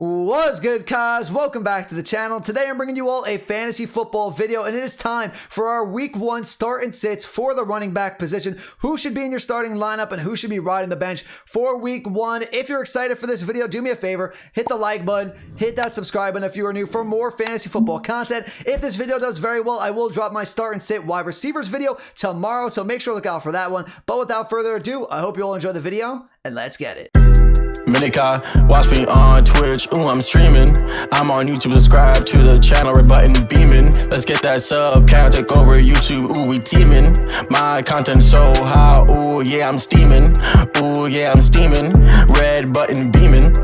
What's good, guys? Welcome back to the channel. Today I'm bringing you all a fantasy football video, and it is time for our week 1 start and sits for the running back position. Who should be in your starting lineup and who should be riding the bench for week 1. If you're excited for this video, do me a favor, hit the like button, hit that subscribe button if you are new for more fantasy football content. If this video does very well, I will drop my start and sit wide receivers video tomorrow, so make sure to look out for that one. But without further ado, I hope you all enjoy the video, and let's get it. Minica, watch me on Twitch, ooh, I'm streaming. I'm on YouTube, subscribe to the channel, red button beaming. Let's get that sub count, take over YouTube, ooh, we teaming. My content so high, ooh, yeah, I'm steaming. Ooh, yeah, I'm steaming, red button beaming.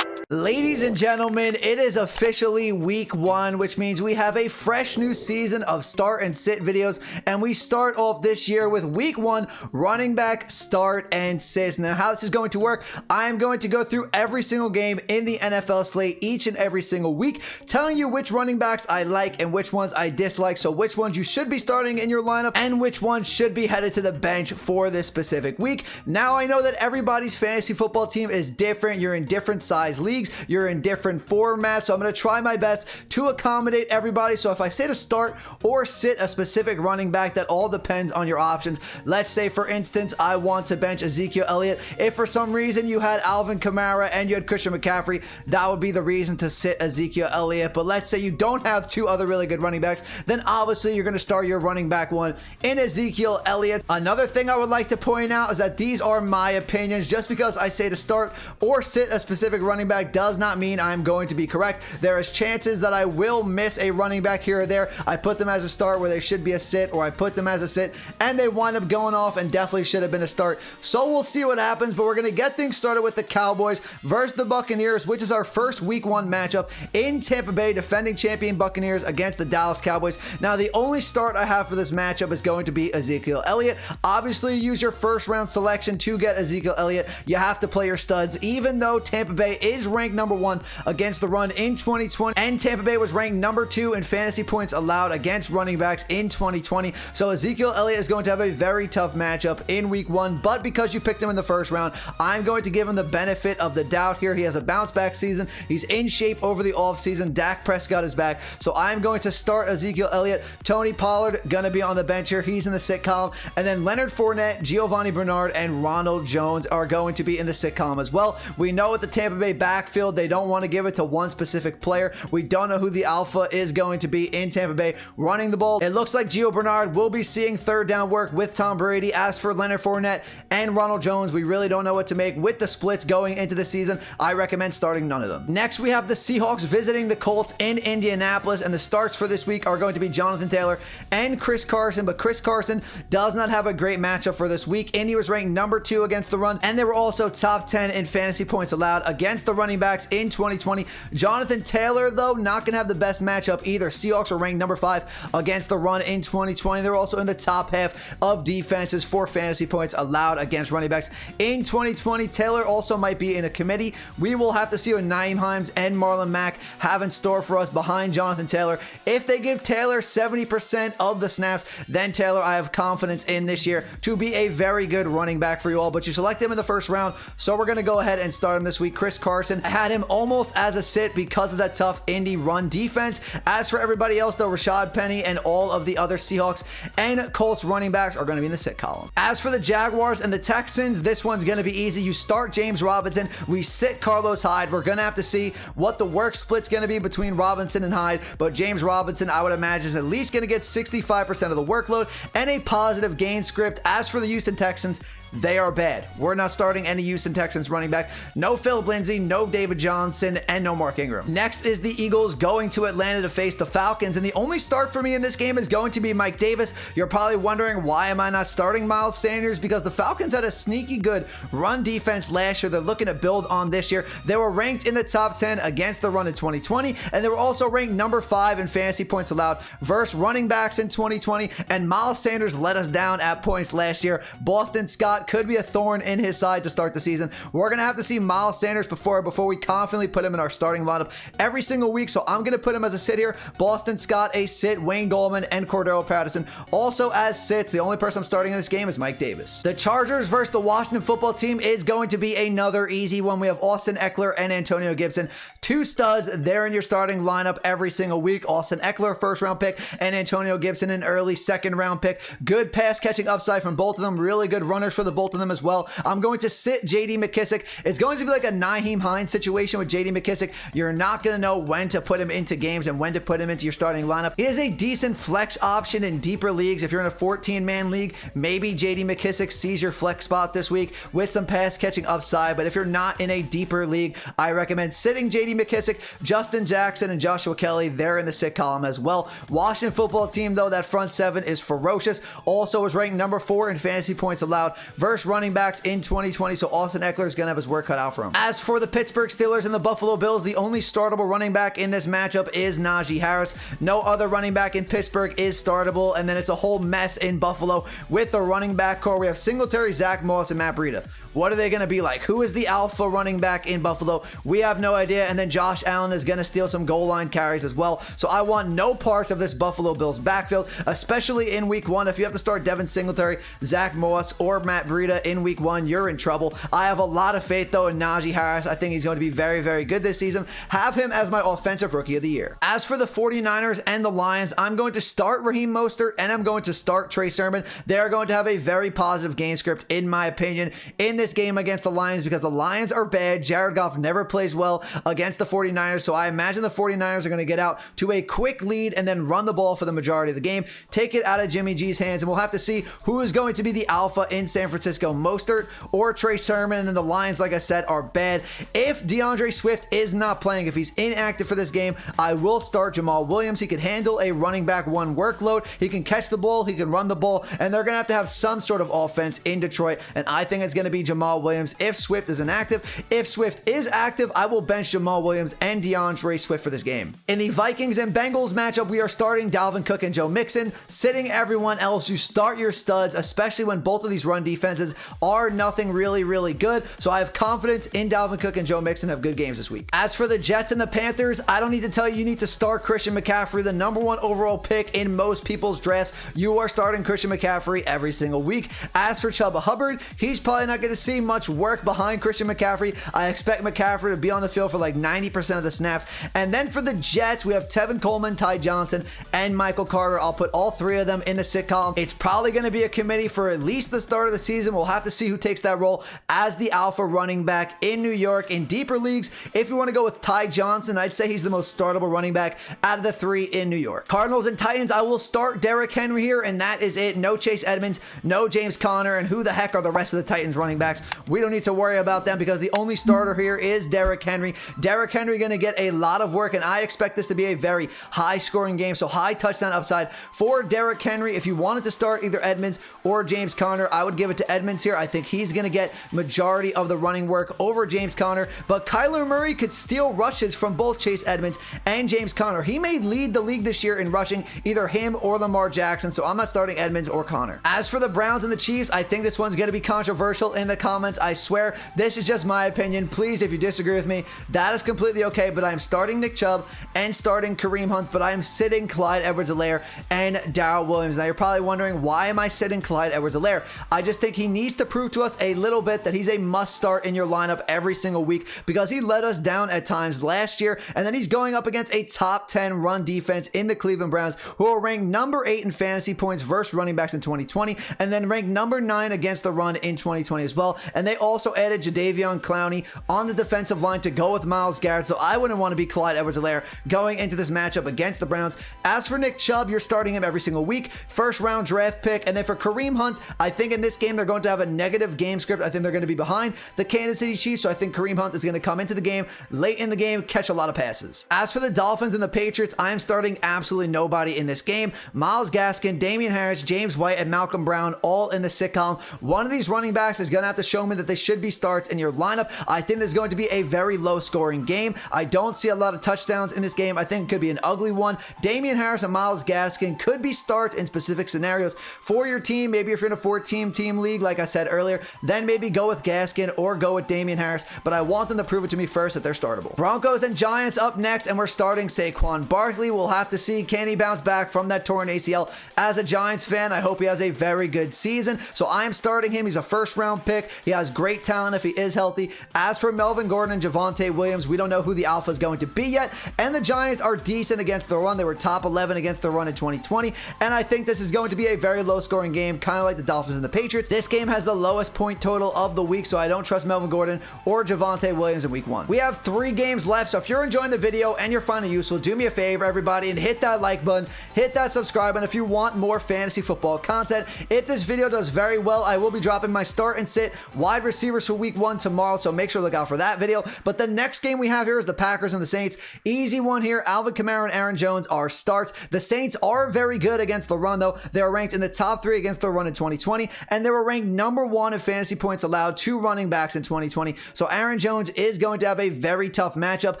Ladies and gentlemen, it is officially week 1, which means we have a fresh new season of start and sit videos, and we start off this year with week 1 running back start and sits. Now, how this is going to work, I'm going to go through every single game in the NFL slate each and every single week, telling you which running backs I like and which ones I dislike, so which ones you should be starting in your lineup and which ones should be headed to the bench for this specific week. Now, I know that everybody's fantasy football team is different. You're in different size leagues. You're in different formats, so I'm going to try my best to accommodate everybody. So if I say to start or sit a specific running back, that all depends on your options. Let's say, for instance, I want to bench Ezekiel Elliott. If for some reason you had Alvin Kamara and you had Christian McCaffrey, that would be the reason to sit Ezekiel Elliott. But let's say you don't have 2 other really good running backs, then obviously you're going to start your running back 1 in Ezekiel Elliott. Another thing I would like to point out is that these are my opinions. Just because I say to start or sit a specific running back does not mean I'm going to be correct. There is chances that I will miss a running back here or there. I put them as a start where they should be a sit, or I put them as a sit and they wind up going off and definitely should have been a start. So we'll see what happens, but we're going to get things started with the Cowboys versus the Buccaneers, which is our first week 1 matchup in Tampa Bay, defending champion Buccaneers against the Dallas Cowboys. Now, the only start I have for this matchup is going to be Ezekiel Elliott. Obviously, use your first round selection to get Ezekiel Elliott. You have to play your studs, even though Tampa Bay is ranked number 1 against the run in 2020, and Tampa Bay was ranked number 2 in fantasy points allowed against running backs in 2020. So Ezekiel Elliott is going to have a very tough matchup in week 1, but because you picked him in the first round, I'm going to give him the benefit of the doubt here. He has a bounce back season. He's in shape over the offseason. Dak Prescott is back, so I'm going to start Ezekiel Elliott. Tony Pollard going to be on the bench here. He's in the sit column, and then Leonard Fournette, Giovanni Bernard, and Ronald Jones are going to be in the sit column as well. We know with the Tampa Bay backfield, they don't want to give it to one specific player. We don't know who the alpha is going to be in Tampa Bay running the ball. It looks like Gio Bernard will be seeing third down work with Tom Brady. As for Leonard Fournette and Ronald Jones, we really don't know what to make with the splits going into the season. I recommend starting none of them. Next, we have the Seahawks visiting the Colts in Indianapolis, and the starts for this week are going to be Jonathan Taylor and Chris Carson, but Chris Carson does not have a great matchup for this week. Indy was ranked number 2 against the run, and they were also top 10 in fantasy points allowed against the running backs in 2020. Jonathan Taylor, though, not going to have the best matchup either. Seahawks are ranked number 5 against the run in 2020. They're also in the top half of defenses for fantasy points allowed against running backs in 2020. Taylor also might be in a committee. We will have to see what Nyheim Hines and Marlon Mack have in store for us behind Jonathan Taylor. If they give Taylor 70% of the snaps, then Taylor, I have confidence in this year to be a very good running back for you all, but you select him in the first round, so we're going to go ahead and start him this week. Chris Carson, I had him almost as a sit because of that tough Indy run defense. As for everybody else, though, Rashad Penny and all of the other Seahawks and Colts running backs are going to be in the sit column. As for the Jaguars and the Texans, this one's going to be easy. You start James Robinson. We sit Carlos Hyde. We're going to have to see what the work split's going to be between Robinson and Hyde, but James Robinson, I would imagine, is at least going to get 65% of the workload and a positive gain script. As for the Houston Texans, they are bad. We're not starting any Houston Texans running back. No Philip Lindsay, no David Johnson, and no Mark Ingram. Next is the Eagles going to Atlanta to face the Falcons, and the only start for me in this game is going to be Mike Davis. You're probably wondering, why am I not starting Miles Sanders? Because the Falcons had a sneaky good run defense last year. They're looking to build on this year. They were ranked in the top 10 against the run in 2020, and they were also ranked number 5 in fantasy points allowed versus running backs in 2020, and Miles Sanders let us down at points last year. Boston Scott Scott could be a thorn in his side to start the season. We're going to have to see Miles Sanders before we confidently put him in our starting lineup every single week. So I'm going to put him as a sit here. Boston Scott, a sit. Wayne Gallman and Cordero Patterson also as sits. The only person I'm starting in this game is Mike Davis. The Chargers versus the Washington football team is going to be another easy one. We have Austin Eckler and Antonio Gibson, two studs. They're in your starting lineup every single week. Austin Eckler, first round pick, and Antonio Gibson, an early second round pick. Good pass catching upside from both of them. Really good runners for the both of them as well. I'm going to sit JD McKissick. It's going to be like a Nyheim Hines situation with JD McKissick. You're not going to know when to put him into games and when to put him into your starting lineup. He is a decent flex option in deeper leagues. If you're in a 14-man league, maybe JD McKissick sees your flex spot this week with some pass catching upside. But if you're not in a deeper league, I recommend sitting JD McKissick. Justin Jackson and Joshua Kelly, they're in the sit column as well. Washington football team, though, that front seven is ferocious. Also was ranked number 4 in fantasy points allowed versus running backs in 2020. So Austin Eckler is going to have his work cut out for him. As for the Pittsburgh Steelers and the Buffalo Bills, the only startable running back in this matchup is Najee Harris. No other running back in Pittsburgh is startable. And then it's a whole mess in Buffalo with the running back core. We have Singletary, Zach Moss, and Matt Breida. What are they going to be like? Who is the alpha running back in Buffalo? We have no idea. And then Josh Allen is going to steal some goal line carries as well. So I want no parts of this Buffalo Bills backfield, especially in week 1. If you have to start Devin Singletary, Zach Moss, or Matt Breida in week 1, you're in trouble. I have a lot of faith, though, in Najee Harris. I think he's going to be very, very good this season. Have him as my offensive rookie of the year. As for the 49ers and the Lions, I'm going to start Raheem Mostert and I'm going to start Trey Sermon. They are going to have a very positive game script, in my opinion, in this game against the Lions because the Lions are bad. Jared Goff never plays well against the 49ers, so I imagine the 49ers are going to get out to a quick lead and then run the ball for the majority of the game, take it out of Jimmy G's hands, and we'll have to see who is going to be the alpha in San Francisco, Mostert or Trey Sermon. And then the Lions, like I said, are bad. If DeAndre Swift is not playing, if he's inactive for this game, I will start Jamal Williams. He can handle a running back 1 workload. He can catch the ball, he can run the ball, and they're going to have some sort of offense in Detroit, and I think it's going to be Jamal Williams if Swift is inactive. If Swift is active, I will bench Jamal Williams and DeAndre Swift for this game. In the Vikings and Bengals matchup, we are starting Dalvin Cook and Joe Mixon, sitting everyone else. You start your studs, especially when both of these run defenses are nothing really, really good. So I have confidence in Dalvin Cook and Joe Mixon have good games this week. As for the Jets and the Panthers, I don't need to tell you, you need to start Christian McCaffrey, the number 1 overall pick in most people's drafts. You are starting Christian McCaffrey every single week. As for Chubba Hubbard, he's probably not going to see much work behind Christian McCaffrey. I expect McCaffrey to be on the field for like 90% of the snaps. And then for the Jets, we have Tevin Coleman, Ty Johnson, and Michael Carter. I'll put all 3 of them in the sit column. It's probably going to be a committee for at least the start of the season. We'll have to see who takes that role as the alpha running back in New York. In deeper leagues, if you want to go with Ty Johnson, I'd say he's the most startable running back out of the 3 in New York. Cardinals and Titans, I will start Derrick Henry here, and that is it. No Chase Edmonds, no James Conner, and who the heck are the rest of the Titans running backs? We don't need to worry about them because the only starter here is Derrick Henry. Derrick Henry going to get a lot of work, and I expect this to be a very high scoring game, so high touchdown upside for Derrick Henry. If you wanted to start either Edmonds or James Conner, I would give it to Edmonds here. I think he's going to get majority of the running work over James Conner, but Kyler Murray could steal rushes from both Chase Edmonds and James Conner. He may lead the league this year in rushing, either him or Lamar Jackson, so I'm not starting Edmonds or Conner. As for the Browns and the Chiefs, I think this one's going to be controversial in the comments. I swear, this is just my opinion. Please, if you disagree with me, that is completely okay, but I'm starting Nick Chubb and starting Kareem Hunt, but I am sitting Clyde Edwards-Helaire and Daryl Williams. Now, you're probably wondering, why am I sitting Clyde Edwards-Helaire? I just think he needs to prove to us a little bit that he's a must-start in your lineup every single week because he let us down at times last year, and then he's going up against a top 10 run defense in the Cleveland Browns, who are ranked number 8 in fantasy points versus running backs in 2020, and then ranked number 9 against the run in 2020 as well. And they also added Jadeveon Clowney on the defensive line to go with Myles Garrett, so I wouldn't want to be Clyde Edwards-Helaire going into this matchup against the Browns. As for Nick Chubb, you're starting him every single week, first round draft pick. And then for Kareem Hunt, I think in this game they're going to have a negative game script. I think they're going to be behind the Kansas City Chiefs, so I think Kareem Hunt is going to come into the game late in the game, catch a lot of passes. As for the Dolphins and the Patriots, I am starting absolutely nobody in this game. Myles Gaskin, Damian Harris, James White, and Malcolm Brown all in the sit column. One of these running backs is going to have to show me that they should be starts in your lineup. I think there's going to be a very low scoring game. I don't see a lot of touchdowns in this game. I think it could be an ugly one. Damian Harris and Myles Gaskin could be starts in specific scenarios for your team. Maybe if you're in a 14-team league, league, like I said earlier, then maybe go with Gaskin or go with Damian Harris, but I want them to prove it to me first that they're startable. Broncos and Giants up next, and we're starting SAQUON Barkley. We'll have to see, can he bounce back from that torn ACL? As a Giants fan, I hope he has a very good season, so I'm starting him. He's a first-round pick. He has great talent if he is healthy. As for Melvin Gordon and Javonte Williams, we don't know who the alpha is going to be yet, and the Giants are decent against the run. They were top 11 against the run in 2020, and I think this is going to be a very low-scoring game, kind of like the Dolphins and the Patriots. This game has the lowest point total of the week, so I don't trust Melvin Gordon or Javonte Williams in week 1. We have 3 games left, so if you're enjoying the video and you're finding it useful, do me a favor, everybody, and hit that like button, hit that subscribe button if you want more fantasy football content. If this video does very well, I will be dropping my start and sit wide receivers for week 1 tomorrow, so make sure to look out for that video. But the next game we have here is the Packers and the Saints. Easy one here. Alvin Kamara and Aaron Jones are starts. The Saints are very good against the run, though. They are ranked in the top 3 against the run in 2020, and they were ranked number 1 in fantasy points allowed to running backs in 2020. So Aaron Jones is going to have a very tough matchup,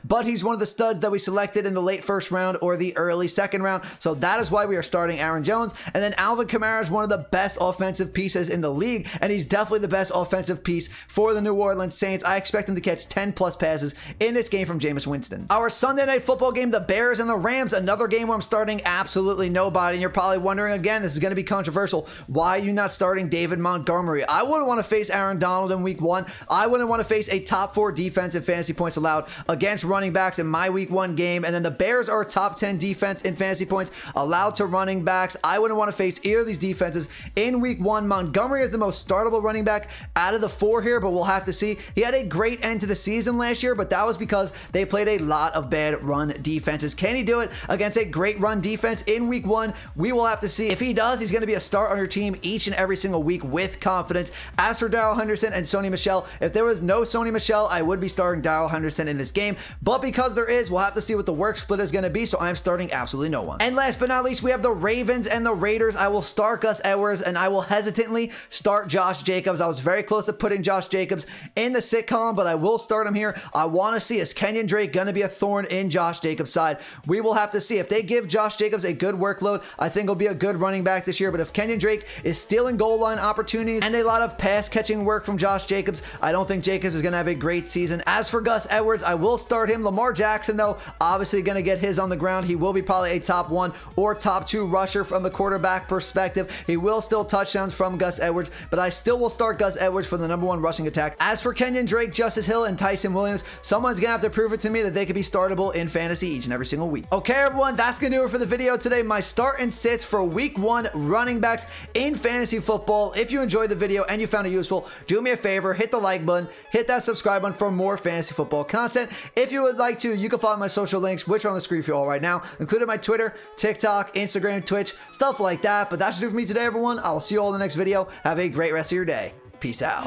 but he's one of the studs that we selected in the late first round or the early second round. So that is why we are starting Aaron Jones. And then Alvin Kamara is one of the best offensive pieces in the league, and he's definitely the best offensive piece for the New Orleans Saints. I expect him to catch 10 plus passes in this game from Jameis Winston. Our Sunday night football game, the Bears and the Rams, another game where I'm starting absolutely nobody. And you're probably wondering again, this is going to be controversial. Why are you not starting David Montgomery? I wouldn't want to face Aaron Donald in week 1. I wouldn't want to face a top 4 defense in fantasy points allowed against running backs in my week 1 game. And then the Bears are a top 10 defense in fantasy points allowed to running backs. I wouldn't want to face either of these defenses in week 1. Montgomery is the most startable running back out of the 4 here, but we'll have to see. He had a great end to the season last year, but that was because they played a lot of bad run defenses. Can he do it against a great run defense in week 1? We will have to see. If he does, he's going to be a start on your team each and every single week with confidence. As for Daryl Henderson and Sony Michel, if there was no Sony Michel, I would be starting Daryl Henderson in this game, but because there is, we'll have to see what the work split is going to be, so I'm starting absolutely no one. And last but not least, we have the Ravens and the Raiders. I will start Gus Edwards, and I will hesitantly start Josh Jacobs. I was very close to putting Josh Jacobs in the sit column, but I will start him here. I want to see, is Kenyon Drake going to be a thorn in Josh Jacobs' side? We will have to see. If they give Josh Jacobs a good workload, I think he'll be a good running back this year, but if Kenyon Drake is stealing goal line opportunities and a lot of pass catching work from Josh Jacobs, I don't think Jacobs is going to have a great season. As for Gus Edwards, I will start him. Lamar Jackson, though, obviously going to get his on the ground. He will be probably a top 1 or top 2 rusher from the quarterback perspective. He will still touchdowns from Gus Edwards, but I still will start Gus Edwards for the number 1 rushing attack. As for Kenyon Drake, Justice Hill, and Tyson Williams, someone's going to have to prove it to me that they could be startable in fantasy each and every single week. Okay, everyone, that's going to do it for the video today. My start and sits for week 1 running backs in fantasy football. If you enjoyed the video and you found it useful, do me a favor, hit the like button, hit that subscribe button for more fantasy football content. If you would like to, you can follow my social links, which are on the screen for you all right now, including my Twitter, TikTok, Instagram, Twitch, stuff like that. But that should do for me today, everyone. I will see you all in the next video. Have a great rest of your day. Peace out.